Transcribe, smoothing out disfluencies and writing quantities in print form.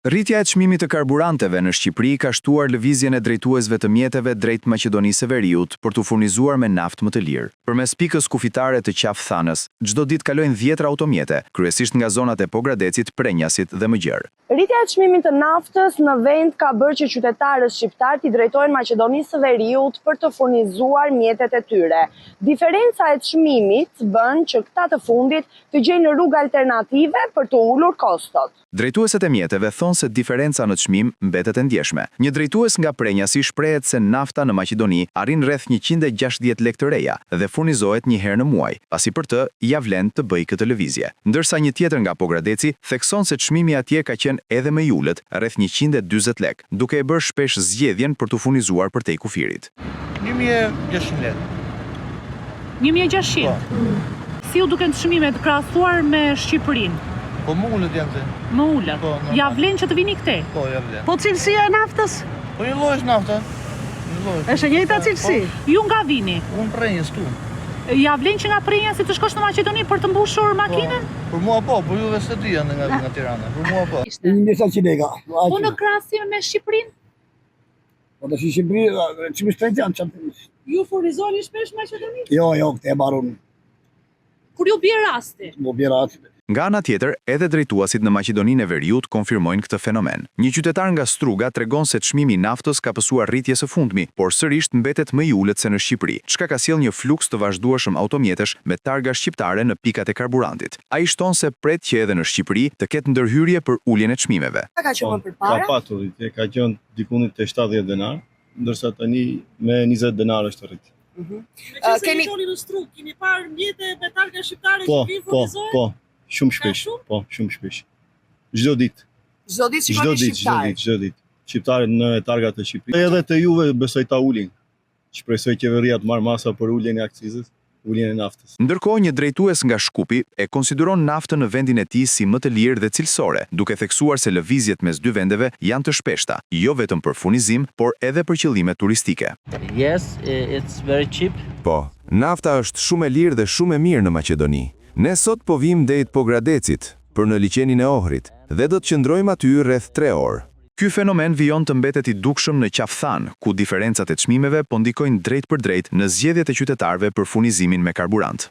Rritja e çmimit të karburanteve në Shqipëri ka shtuar lëvizjen e drejtuesve të mjeteve drejt Maqedonisë së Veriut për t'u furnizuar me naftë më të lirë. Përmes pikës kufitare të qafë-thanës, çdo ditë kalojnë 10 automjete, kryesisht nga zonat e Pogradecit, Prenjasit dhe Mëgjer. Rritja e çmimit të naftës në vend ka bërë që qytetarët shqiptar t'i drejtojnë Maqedonisë së Veriut për të furnizuar mjetet e tyre. Diferenca e çmimit bën që këta të fundit të gjejnë rrugë alternative për të ulur kostot. Drejtueset e mjeteve thonë se diferenca në çmim mbetet e ndjeshme. Një drejtues nga Prenjasi shprehet se nafta në Maqedoni arrin rreth 160 lekë të reja dhe furnizohet një herë në muaj, pasi për të ja vlen të bëjë këtë lëvizje. Ndërsa një tjetër nga Pogradeci thekson se çmimi atje ka qenë edhe më i ulët, rreth 140 lekë, duke e bërë shpesh zgjedhjen për të furnizuar përtej kufirit. 1600 lekë. 1600? Si u duken çmimet krahasuar me Shqipërinë? Po më ullët janë të. Më ullët? Ja vlen që të vini këte? Po, ja vlen. Po cilësia e naftës? Po një lojsh nafta. Është e njëjta cilësi? Ju nga vini? Unë Prenjas tu. Ja vlen që nga Prenjasi të shkosh në Maqedoni për të mbushur makinën? Për mua po, për juve së dy janë nga Tirana. Për mua po. 100 lekë. Po në krahasim me Shqipërinë? Po të Shqipëri, çmë shpejt janë çantë. Ju furnizoni shpesh Maqedonisë? Jo, këtë e mbarun. Kur ju bie rasti? Mo bie rasti. Nga ana tjetër, edhe drejtuesit në Maqedoninë e Veriut konfirmojnë këtë fenomen. Një qytetar nga Struga tregon se çmimi i naftës ka pësuar rritje së fundmi, por sërish mbetet më i ulët se në Shqipëri, çka ka sjellë një fluks të vazhdueshëm automjetesh me targa shqiptare në pikat e karburantit. Ai shton se pret që edhe në Shqipëri të ketë ndërhyrje për uljen e çmimeve. Ka qenë përpara? Ka patur rritje, ka qenë dikunit te 70 denar, ndërsa tani me 20 denar është rritje. Keni në Strugë, keni parë mjete me targa shqiptare që vi furnizojnë? Po. Shumë shpesh, po, shumë shpesh. Çdo ditë. Çdo ditë shikoni shqiptar. Çdo ditë. Shqiptarët në targat e Shqipërisë. Edhe te Juve besoj ta ulin. Shpresoj qeveria të marrë masa për uljen e akcizës, uljen e naftës. Ndërkohë, një drejtues nga Shkupi e konsideron naftën në vendin e tij si më të lirë dhe cilësore, duke theksuar se lëvizjet mes dy vendeve janë të shpeshta, jo vetëm për furnizim, por edhe për qëllime turistike. Yes, it's very cheap. Po, nafta është shumë e lirë dhe shumë e mirë në Maqedoni. Ne sot po vim drejt Pogradecit, për në liçenin e Ohrit, dhe do të qëndrojmë aty rreth 3 orë. Ky fenomen vijon të mbetet i dukshëm në qafë-thanë, ku diferencat e çmimeve po ndikojnë drejt për drejt në zgjedhjet e qytetarëve për furnizimin me karburant.